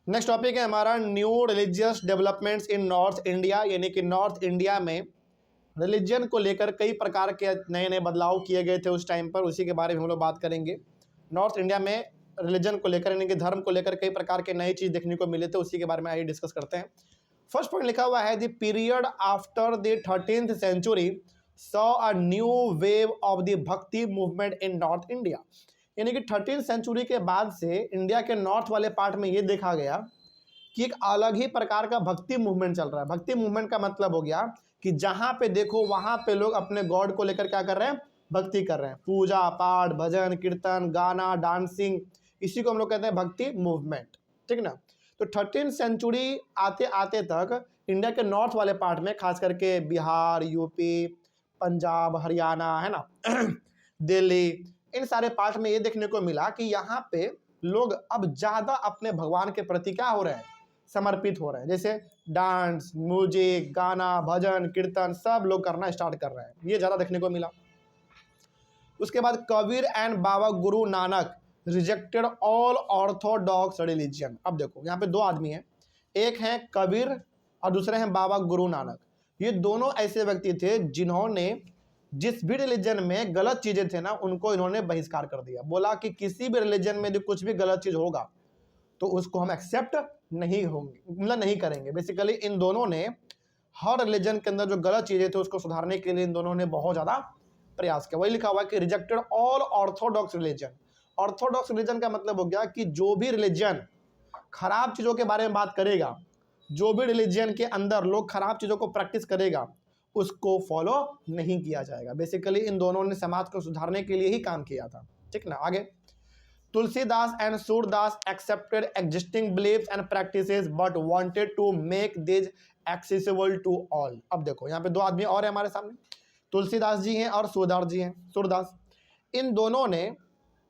Next topic है हमारा new religious developments in north India, यानी कि नॉर्थ इंडिया में रिलीजन को लेकर कई प्रकार के नए नए बदलाव किए गए थे उस टाइम पर, उसी के बारे में हम लोग बात करेंगे। नॉर्थ इंडिया में रिलीजन को लेकर यानी कि धर्म को लेकर कई प्रकार के नई चीज़ देखने को मिले थे, उसी के बारे में आइए डिस्कस करते हैं। फर्स्ट पॉइंट लिखा हुआ है the period after the 13th century saw a new wave of the bhakti movement in north India, यानी कि 13th सेंचुरी के बाद से इंडिया के नॉर्थ वाले पार्ट में ये देखा गया कि एक अलग ही प्रकार का भक्ति मूवमेंट चल रहा है। भक्ति मूवमेंट का मतलब हो गया कि जहां पे देखो वहां पे लोग अपने गॉड को लेकर क्या कर रहे हैं, भक्ति कर रहे हैं, पूजा पाठ भजन कीर्तन गाना डांसिंग, इसी को हम लोग कहते हैं भक्ति मूवमेंट, ठीक ना। तो 13th सेंचुरी आते आते तक इंडिया के नॉर्थ वाले पार्ट में खास करके बिहार, यूपी, पंजाब, हरियाणा, है ना दिल्ली, इन सारे पार्ट में ये देखने को मिला कि यहाँ पे लोग अब ज़्यादा अपने भगवान के प्रति क्या हो रहे हैं, समर्पित हो रहे हैं। जैसे डांस, म्यूजिक, गाना, भजन कीर्तन सब लोग करना स्टार्ट कर रहे हैं, ये ज़्यादा देखने को मिला। उसके बाद Kabir and Baba Guru Nanak rejected all Orthodox religion. अब देखो यहाँ पे दो आदमी हैं, एक है कबीर और दूसरे हैं बाबा गुरु नानक। ये दोनों ऐसे व्यक्ति थे जिन्होंने जिस भी रिलीजन में गलत चीज़ें थे ना, उनको इन्होंने बहिष्कार कर दिया। बोला कि किसी भी रिलीजन में जो कुछ भी गलत चीज़ होगा तो उसको हम एक्सेप्ट नहीं होंगे, मतलब नहीं करेंगे। बेसिकली इन दोनों ने हर रिलीजन के अंदर जो गलत चीज़ें थी उसको सुधारने के लिए इन दोनों ने बहुत ज़्यादा प्रयास किया। वही लिखा हुआ है कि rejected all Orthodox religion. Orthodox religion का मतलब हो गया कि जो भी रिलीजन खराब चीज़ों के बारे में बात करेगा, जो भी रिलीजन के अंदर लोग खराब चीज़ों को प्रैक्टिस करेगा, उसको फॉलो नहीं किया जाएगा। बेसिकली इन दोनों ने समाज को सुधारने के लिए ही काम किया था, ठीक ना। आगे Tulsidas and Surdas accepted existing beliefs and practices but wanted to make this accessible to all. अब देखो यहाँ पे दो आदमी और है हमारे सामने, तुलसीदास जी हैं और सूरदास जी हैं। सूरदास, इन दोनों ने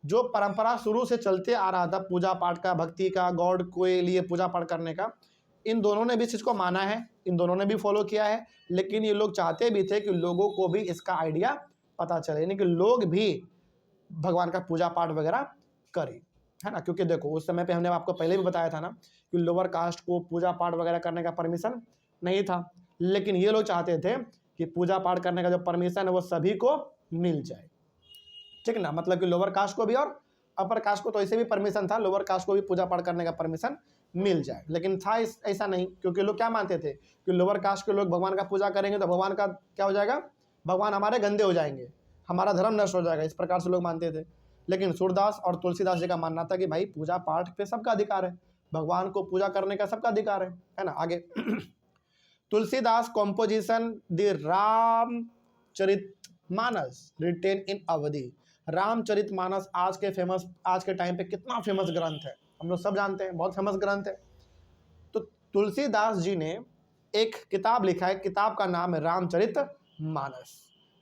जो परंपरा शुरू से चलते आ रहा था पूजा पाठ का, भक्ति का, गॉड के लिए पूजा पाठ करने का, इन दोनों ने भी इस चीज़ को माना है, इन दोनों ने भी फॉलो किया है। लेकिन ये लोग चाहते भी थे कि लोगों को भी इसका आइडिया पता चले, यानी कि लोग भी भगवान का पूजा पाठ वगैरह करें, है ना। क्योंकि देखो उस समय पे हमने आपको पहले भी बताया था ना कि लोअर कास्ट को पूजा पाठ वगैरह करने का परमिशन नहीं था, लेकिन ये लोग चाहते थे कि पूजा पाठ करने का जो परमिशन है वो सभी को मिल जाए, ठीक ना। मतलब कि लोअर कास्ट को भी और अपर कास्ट को तो ऐसे भी परमिशन था, लोअर कास्ट को भी पूजा पाठ करने का परमिशन मिल जाए, लेकिन था ऐसा नहीं। क्योंकि लोग क्या मानते थे कि लोअर कास्ट के लोग भगवान का पूजा करेंगे तो भगवान का क्या हो जाएगा, भगवान हमारे गंदे हो जाएंगे, हमारा धर्म नष्ट हो जाएगा, इस प्रकार से लोग मानते थे। लेकिन सूरदास और तुलसीदास जी का मानना था कि भाई पूजा पाठ पे सबका अधिकार है, भगवान को पूजा करने का सबका अधिकार है ना। आगे Tulsidas composition the Ramcharitmanas written in Awadhi. Ramcharitmanas आज के टाइम पे कितना फेमस ग्रंथ है, हम लोग सब जानते हैं, बहुत फेमस ग्रंथ है। तो तुलसीदास जी ने एक किताब लिखा है, किताब का नाम है रामचरितमानस।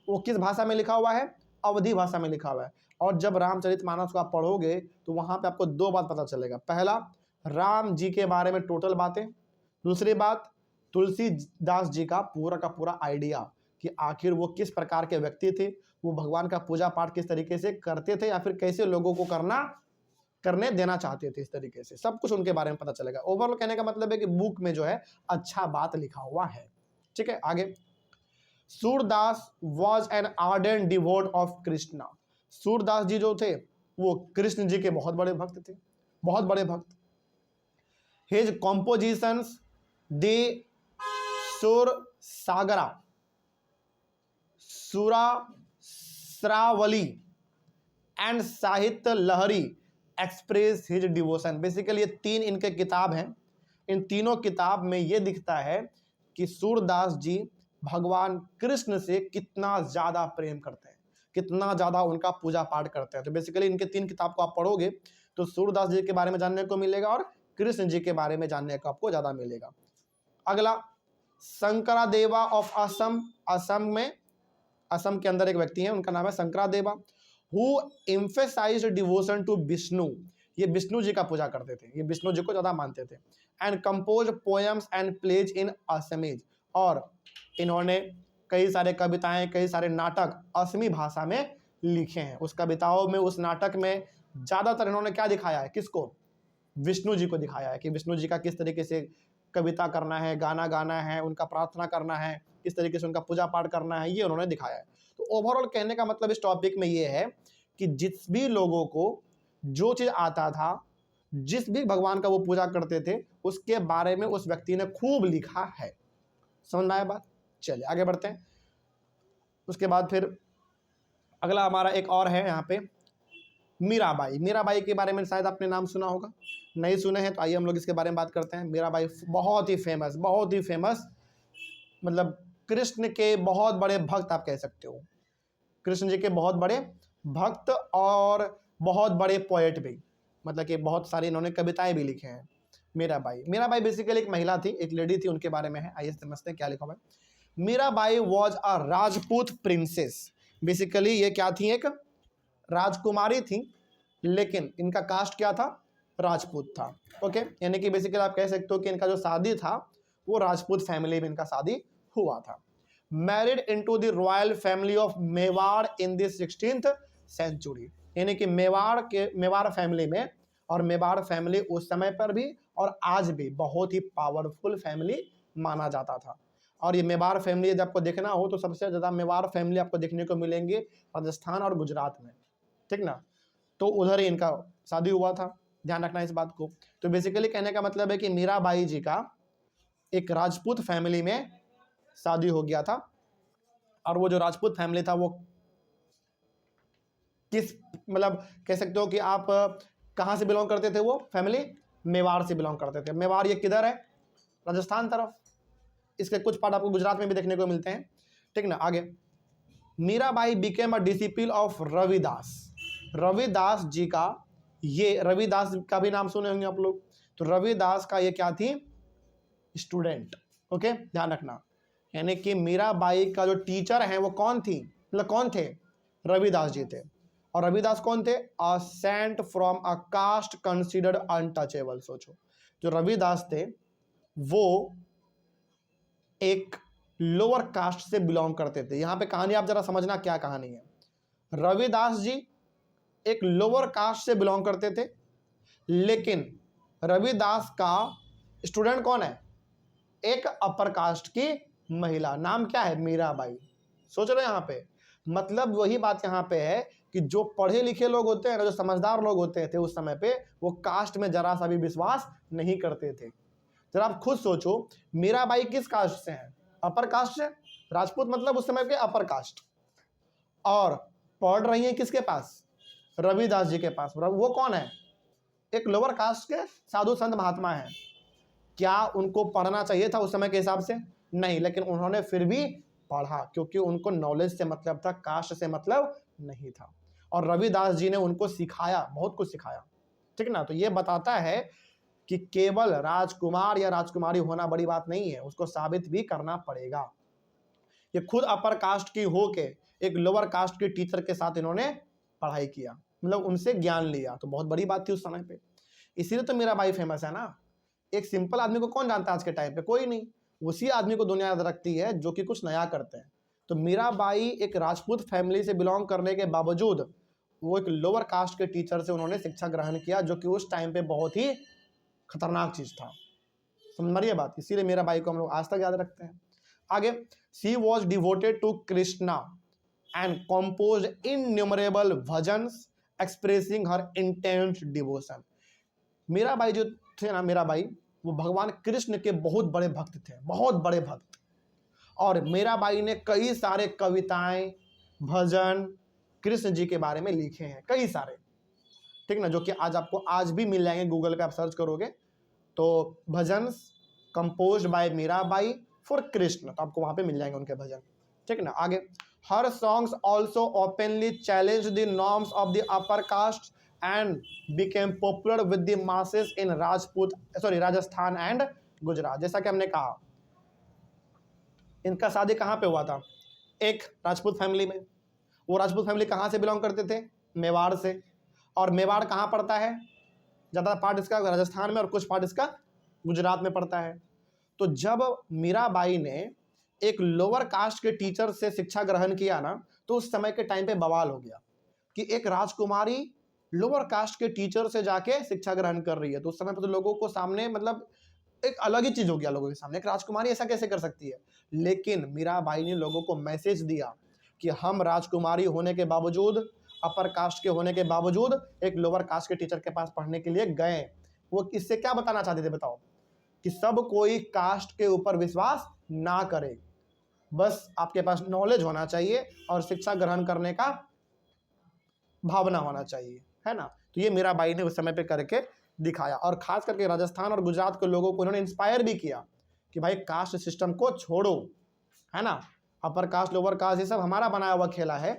वो किस भाषा में लिखा हुआ है, अवधी भाषा में लिखा हुआ है। और जब रामचरितमानस को आप पढ़ोगे तो वहाँ पे आपको दो बात पता चलेगा। पहला, राम जी के बारे में टोटल बातें। दूसरी बात, तुलसीदास जी का पूरा आइडिया कि आखिर वो किस प्रकार के व्यक्ति थे, वो भगवान का पूजा पाठ किस तरीके से करते थे या फिर कैसे लोगों को करने देना चाहते थे, इस तरीके से सब कुछ उनके बारे में पता चलेगा। ओवरऑल कहने का मतलब है कि बुक में जो है अच्छा बात लिखा हुआ है, ठीक है। आगे Surdas was an ardent devotee of Krishna. Surdas ji जो थे वो कृष्ण जी के बहुत बड़े भक्त थे, बहुत बड़े भक्त। हिज कॉम्पोजिशंस दे सुर सागरा, सुरा श्रावली एंड साहित्य लहरी एक्सप्रेस हिज डिवोशन। बेसिकली ये तीन इनके किताब हैं, इन तीनों किताब में ये दिखता है कि सूरदास जी भगवान कृष्ण से कितना ज़्यादा प्रेम करते हैं, कितना ज़्यादा उनका पूजा पाठ करते हैं। तो बेसिकली इनके तीन किताब को आप पढ़ोगे तो सूरदास जी के बारे में जानने को मिलेगा और कृष्ण जी के बारे में जानने को आपको ज़्यादा मिलेगा। अगला, शंकरादेवा ऑफ असम। असम के अंदर एक व्यक्ति है, उनका नाम है Sankardeva, who emphasised devotion to Vishnu. ये विष्णु जी का पूजा करते थे, ये विष्णु जी को ज़्यादा मानते थे। And compose poems and plays in Assamese, और इन्होंने कई सारे कविताएं, कई सारे नाटक असमी भाषा में लिखे हैं। उस कविताओं में, उस नाटक में ज़्यादातर इन्होंने क्या दिखाया है, किसको, विष्णु जी को दिखाया है कि विष्णु जी का किस तरीके से कविता करना है, गाना गाना है, उनका प्रार्थना करना है, किस तरीके से उनका पूजा पाठ करना है, ये उन्होंने दिखाया है। तो ओवरऑल कहने का मतलब इस टॉपिक में ये है कि जिस भी लोगों को जो चीज़ आता था, जिस भी भगवान का वो पूजा करते थे, उसके बारे में उस व्यक्ति ने खूब लिखा है। समझ में आया बात? चलिए आगे बढ़ते हैं। उसके बाद फिर अगला हमारा एक और है यहाँ पे मीराबाई। मीराबाई के बारे में शायद आपने नाम सुना होगा, नहीं सुने हैं तो आइए हम लोग इसके बारे में बात करते हैं। मीराबाई बहुत ही फेमस, मतलब कृष्ण के बहुत बड़े भक्त आप कह सकते हो, कृष्ण जी के बहुत बड़े भक्त और बहुत बड़े पोएट भी, मतलब कि बहुत सारी इन्होंने कविताएं भी लिखे हैं। मीराबाई बेसिकली एक महिला थी, एक लेडी थी, उनके बारे में है। आइए समझते हैं क्या लिखा हुआ है। Mirabai was a Rajput princess. Basically ये क्या थी, एक राजकुमारी थी, लेकिन इनका कास्ट क्या था, राजपूत था। ओके, यानी कि बेसिकली आप कह सकते हो कि इनका जो शादी था वो राजपूत फैमिली में इनका शादी हुआ था। Married into the royal family of Mewar in the 16th century, यानी कि मेवाड़ फैमिली में, और मेवाड़ फैमिली उस समय पर भी और आज भी बहुत ही पावरफुल फैमिली माना जाता था। और ये मेवाड़ फैमिली यदि आपको देखना हो तो सबसे ज़्यादा मेवाड़ फैमिली आपको देखने को मिलेंगे राजस्थान और गुजरात में, ठीक ना, तो उधर ही इनका शादी हुआ था, ध्यान रखना इस बात को। तो बेसिकली कहने का मतलब है कि मीराबाई जी का एक राजपूत फैमिली में शादी हो गया था, और वो जो राजपूत फैमिली था वो किस, मतलब कह सकते हो कि आप कहाँ से बिलोंग करते थे, वो फैमिली मेवाड़ से बिलोंग करते थे। मेवाड़ ये किधर है, राजस्थान तरफ, इसके कुछ पार्ट आपको गुजरात में भी देखने को मिलते हैं, ठीक ना। आगे Mirabai became a disciple of Ravidas. Ravidas ji का, ये रविदास का भी नाम सुने होंगे आप लोग, तो रविदास का ये क्या थी, स्टूडेंट। ओके, ध्यान रखना, यानी कि मीराबाई का जो टीचर है वो कौन थी, मतलब कौन थे, रविदास जी थे। और रविदास कौन थे, a saint from a caste considered untouchable. सोचो, जो रविदास थे वो एक लोअर कास्ट से बिलोंग करते थे। यहां पे कहानी आप जरा समझना क्या कहानी है। रविदास जी एक लोअर कास्ट से बिलोंग करते थे, लेकिन रविदास का स्टूडेंट कौन है, एक अपर कास्ट की महिला, नाम क्या है, मीराबाई। सोच रहे हैं यहाँ पे, मतलब वही बात यहाँ पे है कि जो पढ़े लिखे लोग होते हैं ना, जो समझदार लोग होते थे उस समय पे, वो कास्ट में जरा सा भी विश्वास नहीं करते थे। जरा आप खुद सोचो, मीराबाई किस कास्ट से है, अपर कास्ट से, राजपूत मतलब उस समय के अपर कास्ट, और पढ़ रही है किसके पास, रविदास जी के पास। वो कौन है, एक लोअर कास्ट के साधु संत महात्मा है। क्या उनको पढ़ना चाहिए था उस समय के हिसाब से, नहीं, लेकिन उन्होंने फिर भी पढ़ा, क्योंकि उनको नॉलेज से मतलब था, कास्ट से मतलब नहीं था। और रविदास जी ने उनको सिखाया, बहुत कुछ सिखाया, ठीक ना। तो ये बताता है कि केवल राजकुमार या राजकुमारी होना बड़ी बात नहीं है, उसको साबित भी करना पड़ेगा। ये खुद अपर कास्ट की होके एक लोअर कास्ट के टीचर के साथ इन्होंने पढ़ाई किया, मतलब उनसे ज्ञान लिया, तो बहुत बड़ी बात थी उस समय पे। इसीलिए तो मीराबाई फेमस है ना। एक सिंपल आदमी को कौन जानता है आज के टाइम पे, कोई नहीं, उसी आदमी को दुनिया याद रखती है जो कि कुछ नया करते हैं। तो मीराबाई एक राजपूत फैमिली से बिलोंग करने के बावजूद वो एक लोअर कास्ट के टीचर से उन्होंने शिक्षा ग्रहण किया, जो कि उस टाइम पे बहुत ही खतरनाक चीज था। समझ मारिए बात, इसीलिए मीराबाई को हम लोग आज तक याद रखते हैं। आगे, she was devoted to Krishna and composed innumerable bhajans expressing her intense devotion. Mirabai जो थे ना, मीराबाई वो भगवान कृष्ण के बहुत बड़े भक्त थे, बहुत बड़े भक्त। और मीराबाई ने कई सारे कविताएं, भजन कृष्ण जी के बारे में लिखे हैं, कई सारे, ठीक ना, जो कि आज आपको आज भी मिल जाएंगे, गूगल पे आप सर्च करोगे तो bhajans composed bye Mirabai for Krishna, तो आपको वहां पे मिल जाएंगे उनके भजन, ठीक ना। आगे, हर songs also openly challenge the norms of the upper caste and became popular with the masses in Rajasthan and Gujarat. जैसा कि हमने कहा, इनका शादी कहाँ पे हुआ था, एक राजपूत फैमिली में। वो राजपूत फैमिली कहाँ से बिलोंग करते थे, मेवाड़ से। और मेवाड़ कहाँ पड़ता है, ज़्यादा पार्ट इसका राजस्थान में और कुछ पार्ट इसका गुजरात में पड़ता है। तो जब मीराबाई ने एक लोअर कास्ट के टीचर से शिक्षा ग्रहण किया ना, तो उस समय के टाइम पे बवाल हो गया कि एक राजकुमारी लोअर कास्ट के टीचर से जाके शिक्षा ग्रहण कर रही है। तो उस समय पर तो लोगों को सामने मतलब एक अलग ही चीज हो गया, लोगों के सामने एक राजकुमारी ऐसा कैसे कर सकती है। लेकिन मीराबाई ने लोगों को मैसेज दिया कि हम राजकुमारी होने के बावजूद, अपर कास्ट के होने के बावजूद एक लोअर कास्ट के टीचर के पास पढ़ने के लिए गए। वो इससे क्या बताना चाहते थे बताओ, कि सब कोई कास्ट के ऊपर विश्वास ना करे, बस आपके पास नॉलेज होना चाहिए और शिक्षा ग्रहण करने का भावना होना चाहिए, है ना। तो ये मीराबाई ने उस समय पे करके दिखाया, और खास करके राजस्थान और गुजरात के लोगों को उन्होंने इंस्पायर भी किया कि भाई कास्ट सिस्टम को छोड़ो, है ना, अपर कास्ट लोअर कास्ट ये सब हमारा बनाया हुआ खेला है,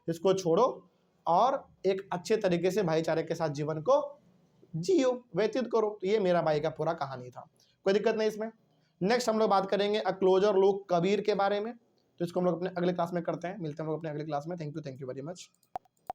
इसको छोड़ो और एक अच्छे तरीके से भाईचारे के साथ जीवन को जियो, व्यतीत करो। तो ये मीराबाई का पूरा कहानी था, कोई दिक्कत नहीं इसमें। नेक्स्ट हम लोग बात करेंगे अ क्लोजर लुक कबीर के बारे में। तो इसको हम लोग अपने अगले क्लास में करते हैं, मिलते हैं हम लोग अपने अगले क्लास में। Thank you very much.